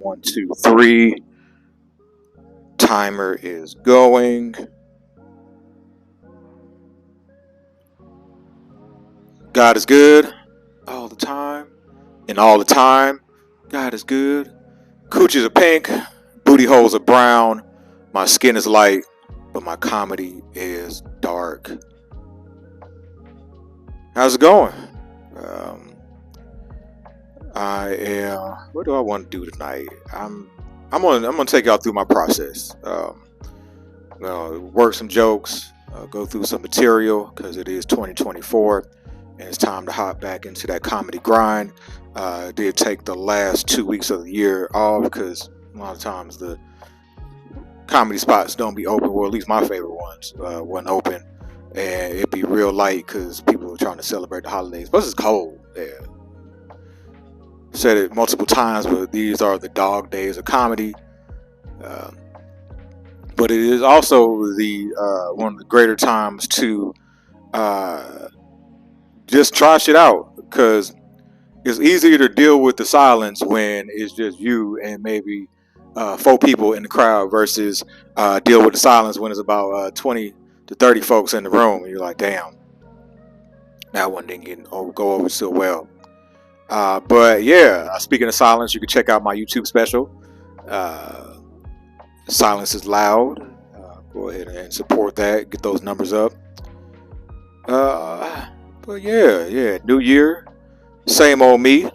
1, 2, 3. Timer is going. God is good all the time. And all the time, God is good. Coochies are pink. Booty holes are brown. My skin is light. But my comedy is dark. How's it going? What do I want to do tonight? I'm gonna take y'all through my process. Work some jokes, go through some material because it is 2024 and it's time to hop back into that comedy grind. Did take the last 2 weeks of the year off because a lot of times the comedy spots don't be open, or at least my favorite ones wasn't open, and it'd be real light because people are trying to celebrate the holidays. Plus it's cold. Yeah. Said it multiple times, but these are the dog days of comedy. But it is also the one of the greater times to just try shit out, because it's easier to deal with the silence when it's just you and maybe 4 people in the crowd versus deal with the silence when it's about 20 to 30 folks in the room and you're like, damn, that one didn't go over so well. But yeah, speaking of silence, you can check out my YouTube special. Silence is loud. Go ahead and support that. Get those numbers up. But yeah, new year, same old me.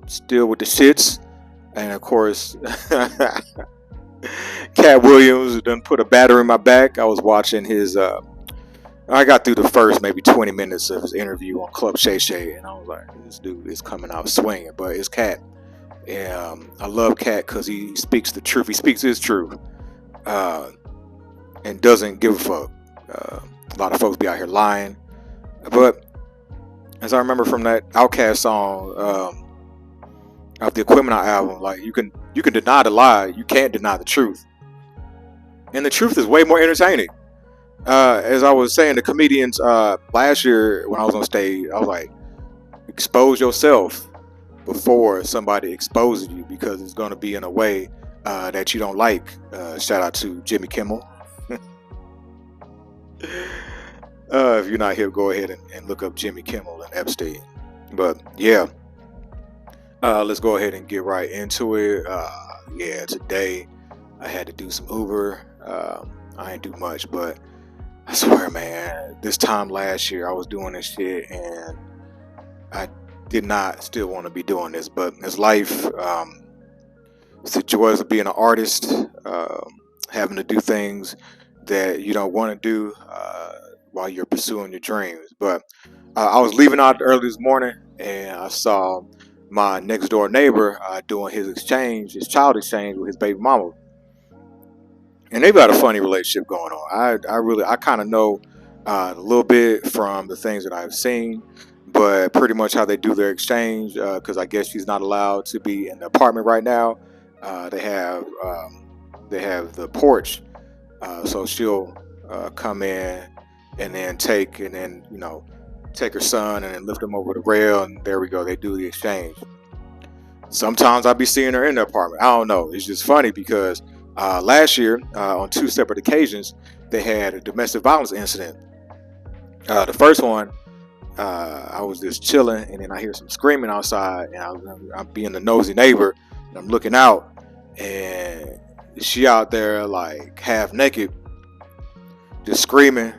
Still with the shits, and of course, Cat Williams done put a batter in my back. I was watching his. I got through the first maybe 20 minutes of his interview on Club Shay Shay, and I was like, this dude is coming out swinging. But it's Cat. I love Cat because he speaks the truth. He speaks his truth, and doesn't give a fuck. A lot of folks be out here lying. But as I remember from that Outkast song, off the Equipment album, like you can deny the lie, you can't deny the truth, and the truth is way more entertaining. As I was saying to comedians last year when I was on stage, I was like, expose yourself before somebody exposes you, because it's going to be in a way that you don't like. Shout out to Jimmy Kimmel. If you're not here, go ahead and look up Jimmy Kimmel and Epstein. But yeah, let's go ahead and get right into it. Today I had to do some Uber. I ain't do much, but I swear, man, this time last year I was doing this shit and I did not still want to be doing this, but it's life. It's the joys of being an artist, having to do things that you don't want to do while you're pursuing your dreams. But I was leaving out early this morning and I saw my next door neighbor doing his child exchange with his baby mama. And they've got a funny relationship going on. I kind of know a little bit from the things that I've seen, but pretty much how they do their exchange, because I guess she's not allowed to be in the apartment right now. They have the porch, so she'll come in and then take her son and then lift him over the rail, and there we go. They do the exchange. Sometimes I'll be seeing her in the apartment. I don't know. It's just funny because last year, on 2 separate occasions, they had a domestic violence incident. The first one, I was just chilling, and then I hear some screaming outside, and I'm being the nosy neighbor, and I'm looking out, and she out there like half naked, just screaming.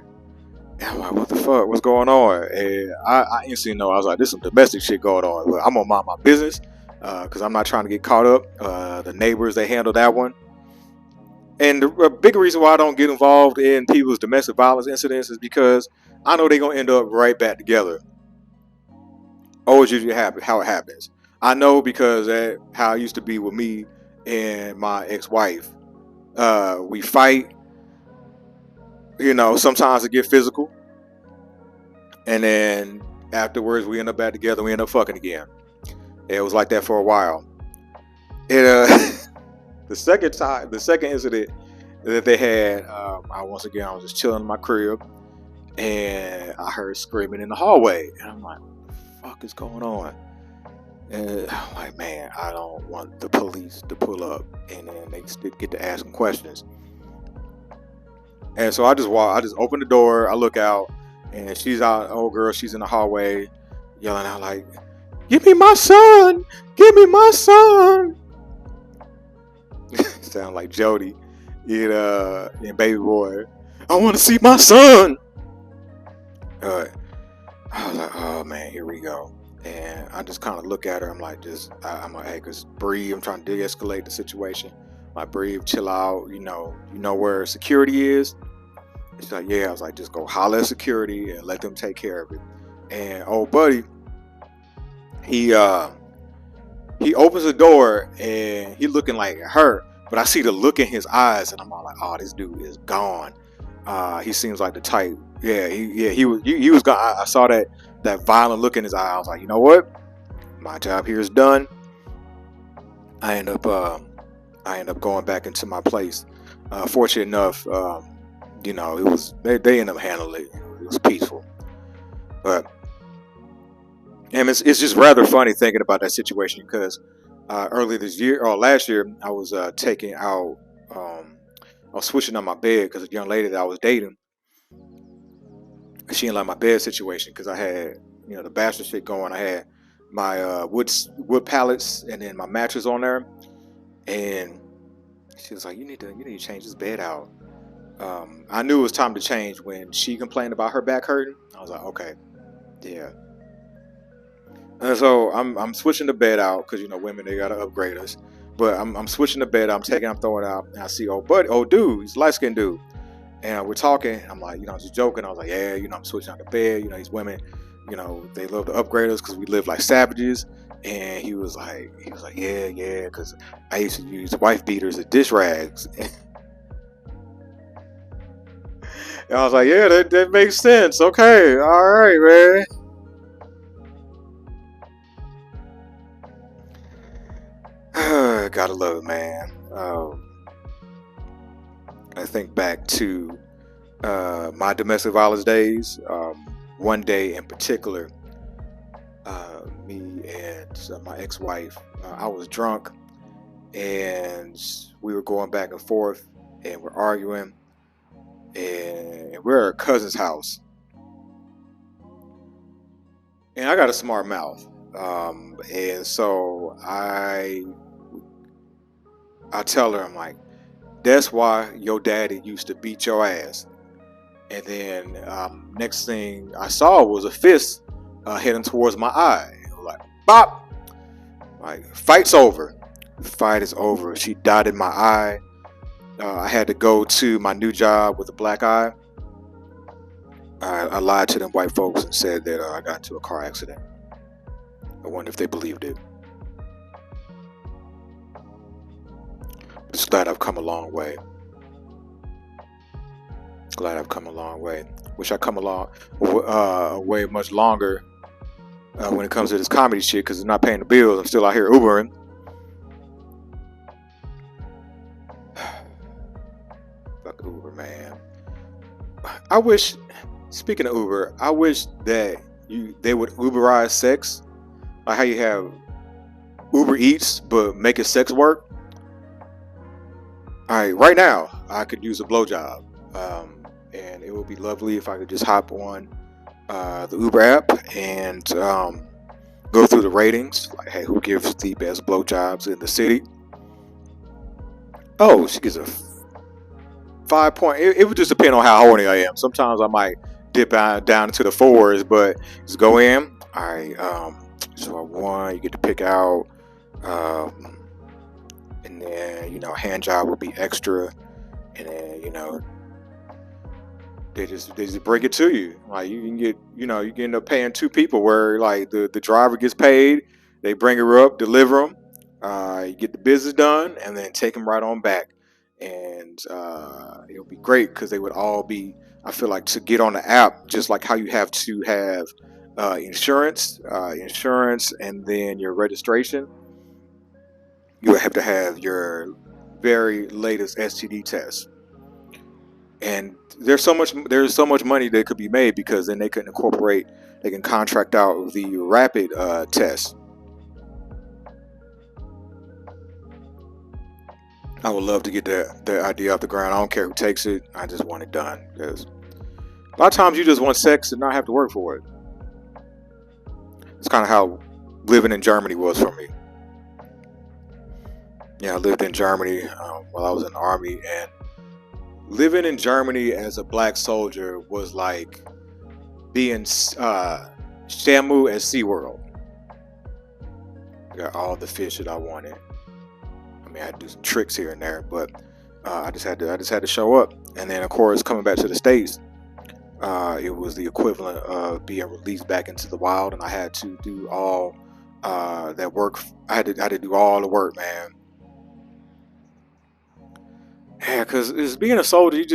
And I'm like, what the fuck? What's going on? And I instantly know. I was like, there's some domestic shit going on. But I'm gonna mind my business because I'm not trying to get caught up. The neighbors, they handled that one. And the big reason why I don't get involved in people's domestic violence incidents is because I know they're going to end up right back together. Always usually how it happens. I know because that's how it used to be with me and my ex-wife. We fight. Sometimes it get physical. And then afterwards, we end up back together. We end up fucking again. It was like that for a while. The second incident that they had, I was just chilling in my crib, and I heard screaming in the hallway, and I'm like, what the fuck is going on? And I'm like, man, I don't want the police to pull up and then they get to asking questions. And so I just walk. I just open the door. I look out, and she's out. Old girl, she's in the hallway, yelling out like, "Give me my son! Give me my son!" Sound like Jody in Baby Boy. I want to see my son. I was like, oh man, here we go. And I just kind of look at her. I'm like, I'm like, hey, just breathe. I'm trying to de-escalate the situation. Like, breathe, chill out. You know where security is. She's like, yeah. I was like, just go holler at security and let them take care of it. And old buddy, he opens the door and he looking like hurt, but I see the look in his eyes, and I'm all like, oh, this dude is gone. He seems like the type. Yeah, he was gone. I saw that violent look in his eye. I was like, you know what? My job here is done. I end up going back into my place. Fortunate enough, it was they ended up handling it. It was peaceful, but and it's just rather funny thinking about that situation because earlier this year or last year I was taking out. I was switching on my bed because a young lady that I was dating, she didn't like my bed situation because I had the bachelor shit going. I had my wood pallets and then my mattress on there, and she was like, "You need to change this bed out." I knew it was time to change when she complained about her back hurting. I was like, "Okay, yeah." And so I'm switching the bed out because women, they gotta upgrade us. But I'm switching the bed. I'm throwing it out, and I see old dude, he's a light skinned dude, and we're talking. I'm like, just joking. I was like, yeah, I'm switching out the bed. These women, they love to upgrade us because we live like savages. And he was like, yeah, because I used to use wife beaters as dish rags. And I was like, yeah, that makes sense. Okay, all right, man. Gotta love it, man. I think back to my domestic violence days. One day in particular, me and my ex-wife, I was drunk, and we were going back and forth, and we're arguing, and we're at a cousin's house, and I got a smart mouth, and so I tell her, I'm like, that's why your daddy used to beat your ass. And then next thing I saw was a fist heading towards my eye. Like, bop! Like, fight's over. The fight is over. She dotted my eye. I had to go to my new job with a black eye. I lied to them white folks and said that I got into a car accident. I wonder if they believed it. Just glad I've come a long way. Wish I come along way much longer when it comes to this comedy shit because it's not paying the bills. I'm still out here Ubering. Fuck Uber, man. I wish, speaking of Uber, I wish that they would Uberize sex. Like how you have Uber Eats, but make it sex work. Alright, right now, I could use a blowjob. And it would be lovely if I could just hop on the Uber app and go through the ratings. Like, hey, who gives the best blowjobs in the city? Oh, she gets a 5 point. It would just depend on how horny I am. Sometimes I might dip down into the 4s, but just go in. Alright, so 1, you get to pick out. And then, hand job will be extra. And then, they just bring it to you. Like you can get, you can end up paying 2 people where like the driver gets paid, they bring her up, deliver them, you get the business done, and then take them right on back. And it'll be great because they would all be, I feel like, to get on the app, just like how you have to have insurance, and then your registration. You have to have your very latest STD test. And there's so much money that could be made because then they can contract out the rapid test. I would love to get that idea off the ground. I don't care who takes it. I just want it done. Because a lot of times you just want sex and not have to work for it. It's kind of how living in Germany was for me. Yeah, I lived in Germany while I was in the army, and living in Germany as a black soldier was like being Shamu at SeaWorld. I got all the fish that I wanted. I mean, I had to do some tricks here and there, but I just had to show up. And then, of course, coming back to the States, it was the equivalent of being released back into the wild, and I had to do all that work. I had to do all the work, man. Yeah, because as being a soldier, you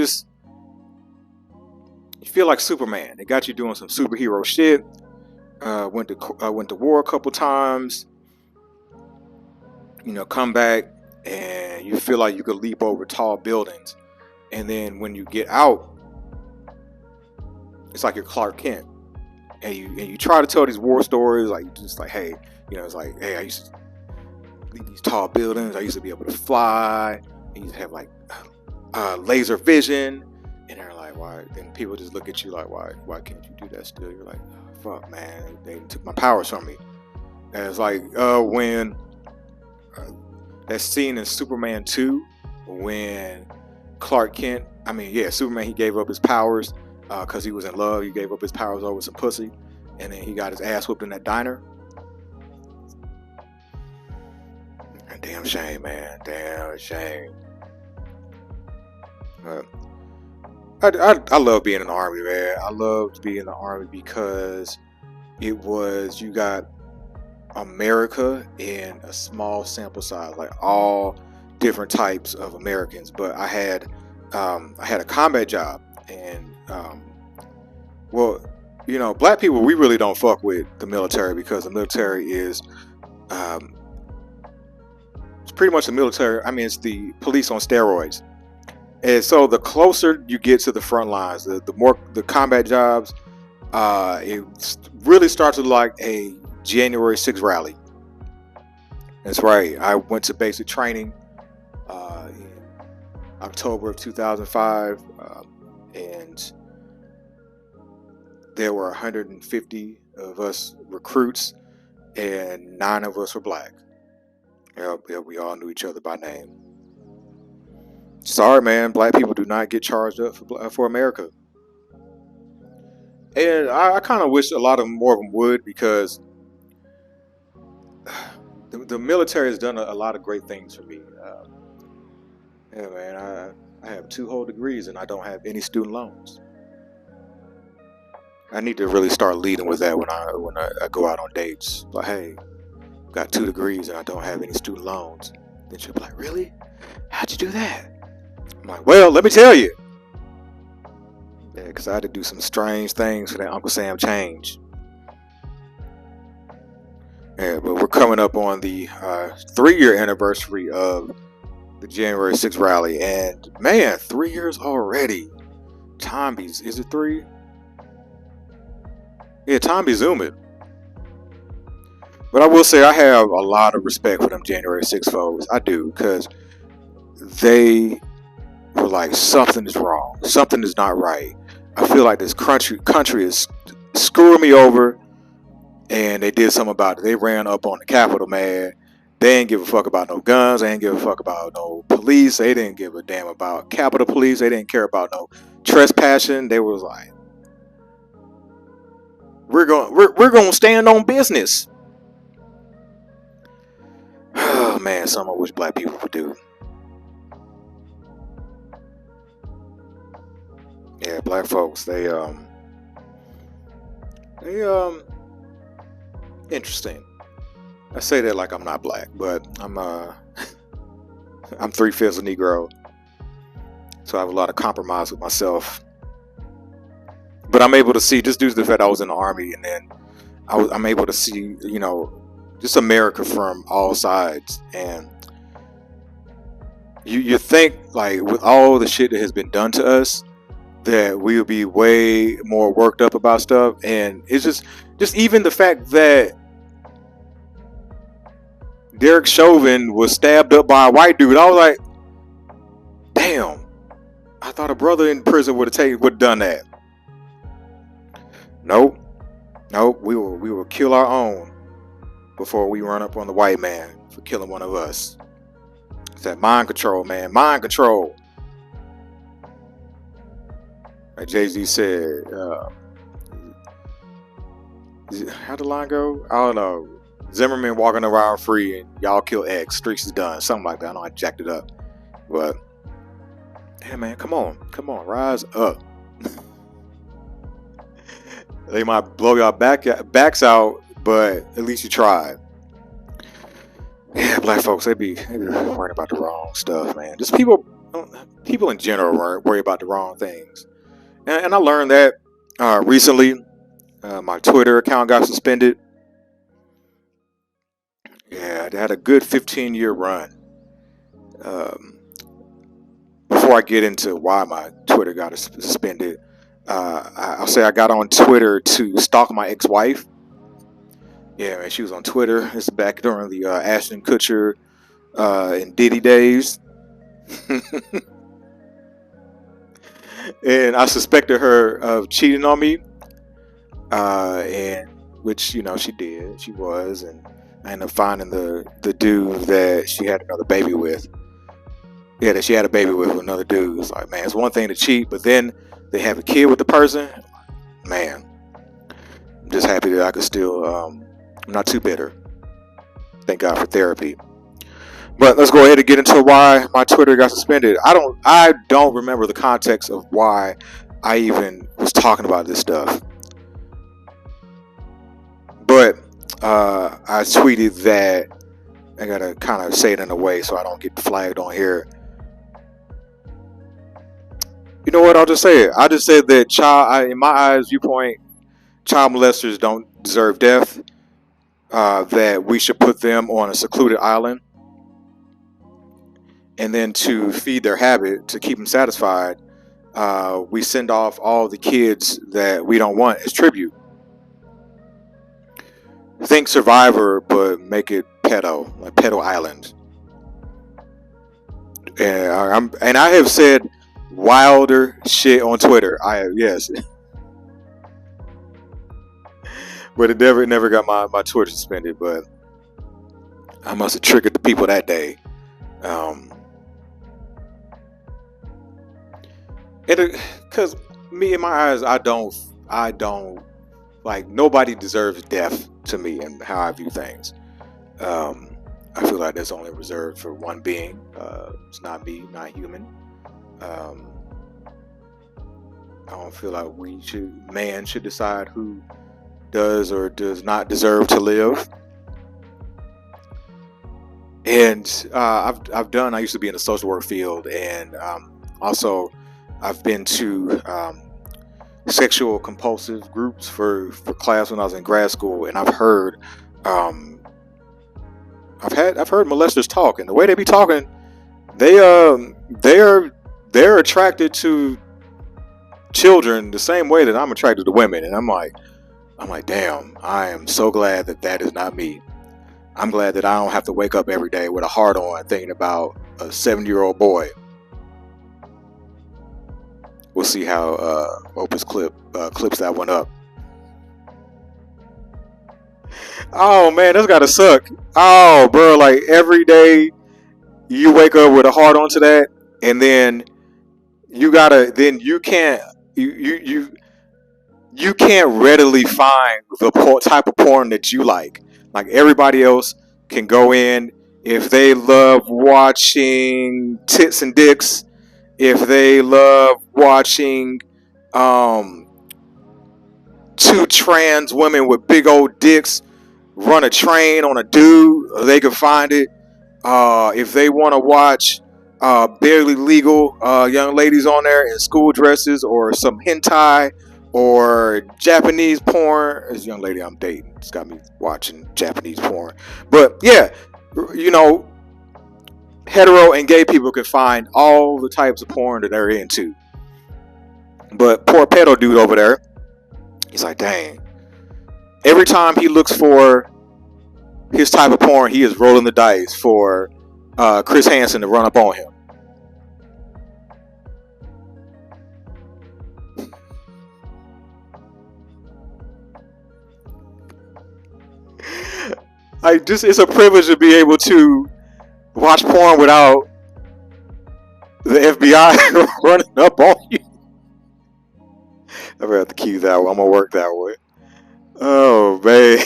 feel like Superman. They got you doing some superhero shit. Went to war a couple times. You know, come back and you feel like you could leap over tall buildings. And then when you get out, it's like you're Clark Kent. And you try to tell these war stories, like just like, hey, you know, it's like, hey, I used to leap these tall buildings. I used to be able to fly. I used to have like laser vision. And they're like, why? And people just look at you like, why can't you do that still? You're like, oh, fuck, man, they took my powers from me. And it's like when that scene in Superman 2 when Clark Kent, Superman, he gave up his powers because he was in love. He gave up his powers over some pussy, and then he got his ass whooped in that diner. Damn shame, man. Damn shame. I love being in the army, man. I loved being in the army because it was, you got America in a small sample size, like all different types of Americans. But I had a combat job, and well, you know, black people, we really don't fuck with the military because the military is it's pretty much the military. I mean, it's the police on steroids. And so the closer you get to the front lines, the more the combat jobs, it really starts with like a January 6th rally. That's right. I went to basic training in October of 2005, and there were 150 of us recruits, and 9 of us were black. Yeah, we all knew each other by name. Sorry, man. Black people do not get charged up for America. And I kind of wish a lot of more of them would, because the military has done a lot of great things for me. Yeah, man. I have 2 whole degrees and I don't have any student loans. I need to really start leading with that when I go out on dates. Like, hey, I've got 2 degrees and I don't have any student loans. Then she'll be like, really? How'd you do that? I'm like, well, let me tell you. Yeah, because I had to do some strange things for that Uncle Sam change. Yeah, but we're coming up on the 3-year anniversary of the January 6th rally. And man, 3 years already. Time be, is it 3? Yeah, time be zooming. But I will say I have a lot of respect for them January 6th folks. I do, because they were like, something is wrong. Something is not right. I feel like this country is screwing me over. And they did something about it. They ran up on the Capitol, man. They didn't give a fuck about no guns. They didn't give a fuck about no police. They didn't give a damn about Capitol Police. They didn't care about no trespassing. They was like, we're going to stand on business. Oh man, something I wish black people would do. Yeah, black folks, they interesting. I say that like I'm not black, but I'm I'm 3/5 a Negro, so I have a lot of compromise with myself. But I'm able to see, just due to the fact I was in the army, and then I'm able to see, you know, just America from all sides. And you think, like, with all the shit that has been done to us, that we would be way more worked up about stuff. And it's just even the fact that Derek Chauvin was stabbed up by a white dude. I was like, thought a brother in prison would have done that. Nope. We will kill our own before we run up on the white man for killing one of us. It's that mind control, man. Mind control. Like Jay-Z said, how'd the line go? I don't know. Zimmerman walking around free and y'all kill X. Streaks is done. Something like that. I know I jacked it up. But, yeah, man, come on. Rise up. They might blow y'all backs out, but at least you tried. Yeah, black folks, they be worrying about the wrong stuff, man. Just people in general worry about the wrong things. And I learned that recently. My Twitter account got suspended. Yeah, they had a good 15-year run. Before I get into why my Twitter got suspended, I'll say I got on Twitter to stalk my ex-wife. Yeah, man, she was on Twitter. This is back during the Ashton Kutcher and Diddy days. And I suspected her of cheating on me. And which, she did. She was. And I ended up finding the dude that she had another baby with. Yeah, that she had a baby with another dude. It's like, man, it's one thing to cheat, but then they have a kid with the person. Man, I'm just happy that I could still, I'm not too bitter. Thank God for therapy. But let's go ahead and get into why my Twitter got suspended. I don't remember the context of why I even was talking about this stuff. But I tweeted that, I gotta kind of say it in a way so I don't get flagged on here. You know what? I'll just say it. I just said that in my eyes, viewpoint, child molesters don't deserve death. That we should put them on a secluded island, and then to feed their habit, to keep them satisfied, we send off all the kids that we don't want as tribute. Think Survivor, but make it pedo, like Pedo Island. And I have said wilder shit on Twitter. Yes. But it never got my Twitter suspended. But I must have triggered the people that day. Because me, in my eyes, I don't like, nobody deserves death to me and how I view things. I feel like that's only reserved for one being. It's not me, not human. I don't feel like man should decide who does or does not deserve to live. And I used to be in the social work field, and also I've been to sexual compulsive groups for class when I was in grad school, and I've heard molesters talk, and the way they be talking, they're attracted to children the same way that I'm attracted to women. And I'm like, damn, I am so glad that is not me. I'm glad that I don't have to wake up every day with a heart on thinking about a 7-year-old boy. We'll see how Opus clips that one up. Oh man, that's gotta suck. Oh bro, like every day you wake up with a heart onto that, and then you can't readily find the type of porn that you like. Like everybody else can go in, if they love watching tits and dicks, if they love watching two trans women with big old dicks run a train on a dude, they can find it. If they want to watch barely legal young ladies on there in school dresses, or some hentai or Japanese porn. This young lady I'm dating, it's got me watching Japanese porn. But yeah, hetero and gay people can find all the types of porn that they're into. But poor pedo dude over there, he's like, dang. Every time he looks for his type of porn, he is rolling the dice for Chris Hansen to run up on him. Like, just it's a privilege to be able to watch porn without the FBI running up on you. I'm gonna have to keep that one. I'm gonna work that way. Oh man.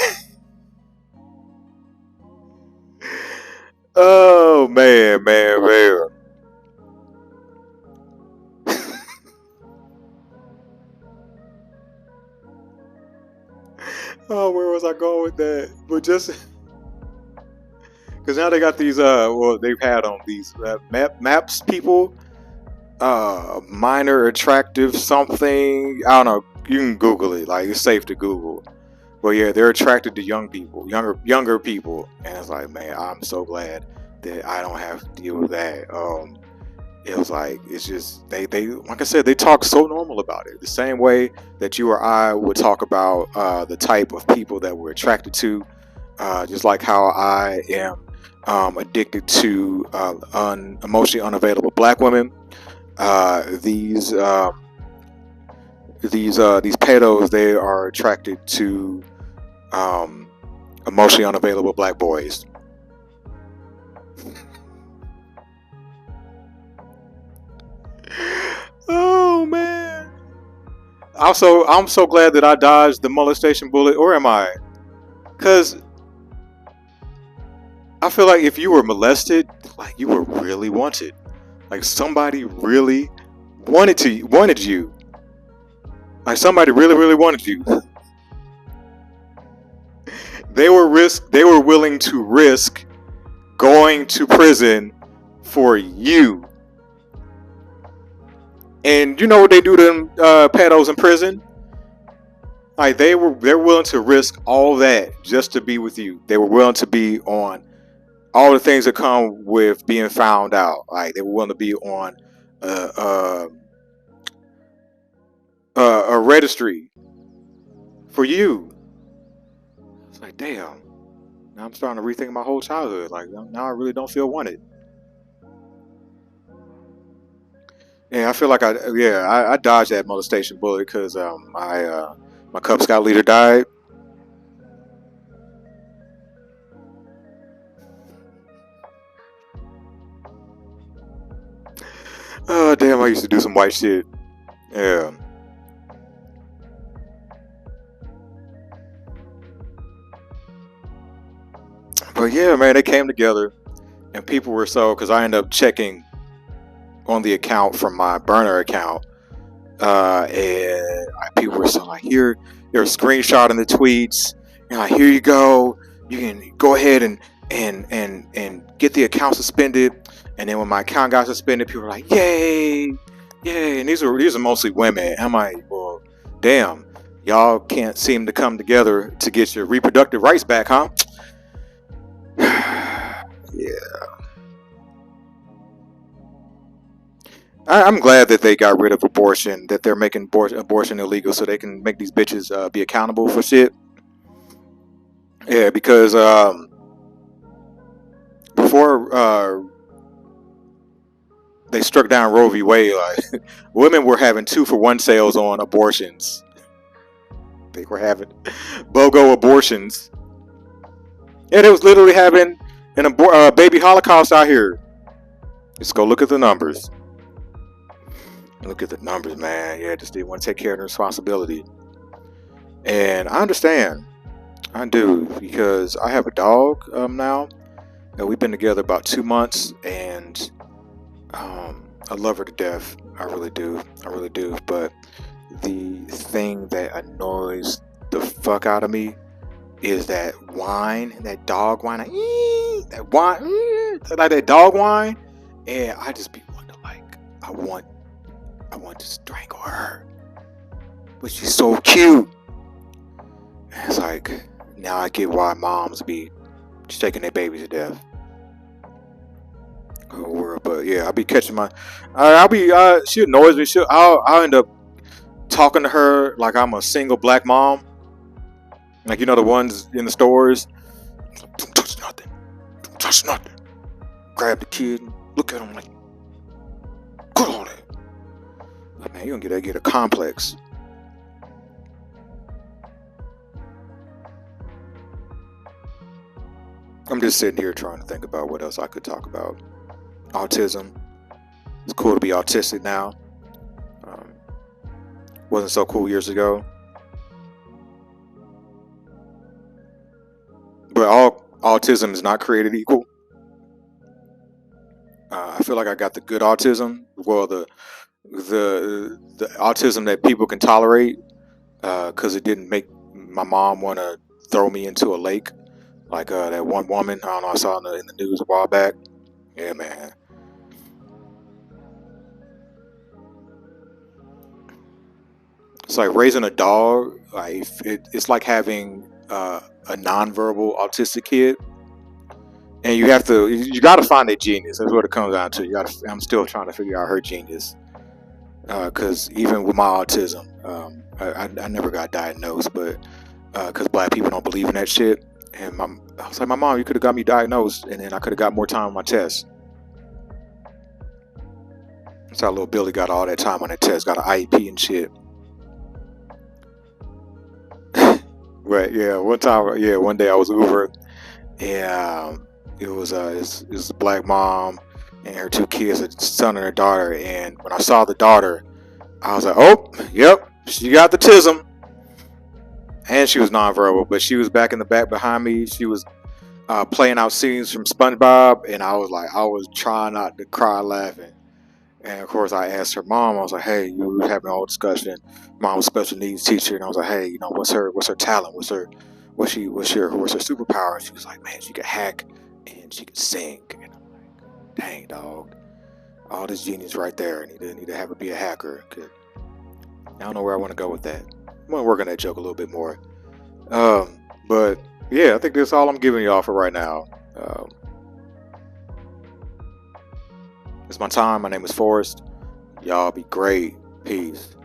Oh man. Oh, where was I going with that? But just because now they got these well, they've had on these maps people, minor attractive something. I don't know. You can Google it. Like, it's safe to Google. But yeah, they're attracted to young people, younger people, and it's like, man, I'm so glad that I don't have to deal with that. It was like, it's just they like I said, they talk so normal about it, the same way that you or I would talk about the type of people that we're attracted to, just like how I am addicted to emotionally unavailable black women. These pedos, they are attracted to um, emotionally unavailable black boys. Oh man! Also, I'm so glad that I dodged the molestation bullet, or am I? Because I feel like if you were molested, like, you were really wanted. Like, somebody really wanted you. Like, somebody really wanted you. They were willing to risk going to prison for you. And you know what they do to them pedos in prison? Like, they're willing to risk all that just to be with you. They were willing to be on all the things that come with being found out. Like, they were willing to be on uh, uh, a registry for you. It's like, damn. Now I'm starting to rethink my whole childhood. Like, now I really don't feel wanted. Yeah, I feel like I dodged that molestation bullet because my Cub Scout leader died. Oh damn! I used to do some white shit. Yeah. But yeah, man, they came together, and people were so, because I ended up checking on the account from my burner account, and people were so like, here, they're screenshotting the tweets, and like, here you go, you can go ahead and get the account suspended. And then when my account got suspended, people were like, yay, and these are mostly women. I'm like, well, damn, y'all can't seem to come together to get your reproductive rights back, huh? Yeah. I'm glad that they got rid of abortion, that they're making abortion illegal so they can make these bitches be accountable for shit. Yeah, because before they struck down Roe v. Wade, like, women were having 2-for-1 sales on abortions. They were having BOGO abortions. And it was literally having an baby holocaust out here. Just go look at the numbers. Look at the numbers, man. Yeah, just didn't want to take care of the responsibility. And I understand. I do, because I have a dog now. And we've been together about 2 months, and I love her to death. I really do. But the thing that annoys the fuck out of me is that whine, that dog whine, that whine, like that dog whine. And I just be wondering, like, I want to strangle her, but she's so cute. And it's like, now I get why moms be shaking their babies to death. But yeah, I'll be catching she annoys me. I'll end up talking to her like I'm a single black mom, like, you know, the ones in the stores. Don't touch nothing. Grab the kid, look at him like, good on it. Like, man, you're gonna get a complex. I'm just sitting here trying to think about what else I could talk about. Autism. It's cool to be autistic now. Um, wasn't so cool years ago. But all autism is not created equal. I feel like I got the good autism. Well, the autism that people can tolerate, because it didn't make my mom want to throw me into a lake, like that one woman. I don't know. I saw in the news a while back. Yeah, man. It's like raising a dog. Like it's like having a nonverbal autistic kid, and you got to find a genius. That's what it comes down to. I'm still trying to figure out her genius, because even with my autism, I never got diagnosed, but because black people don't believe in that shit. And I was like, my mom, you could have got me diagnosed, and then I could have got more time on my test. That's how little Billy got all that time on that test, got an IEP and shit. But yeah, one day I was Uber, and it was a black mom and her two kids, a son and a daughter. And when I saw the daughter, I was like, oh, yep, she got the tism. And she was nonverbal, but she was back in the back behind me. She was playing out scenes from SpongeBob, and I was trying not to cry laughing. And of course, I asked her mom. I was like, "Hey, we were having a whole discussion. Mom was a special needs teacher, and I was like, hey, what's her talent? What's her superpower?" And she was like, "Man, she could hack and she could sing." And I'm like, "Dang, dog, all this genius right there. I need to have her be a hacker." I don't know where I want to go with that. I'm gonna work on that joke a little bit more. But yeah, I think that's all I'm giving y'all for right now. It's my time. My name is Forrest. Y'all be great. Peace.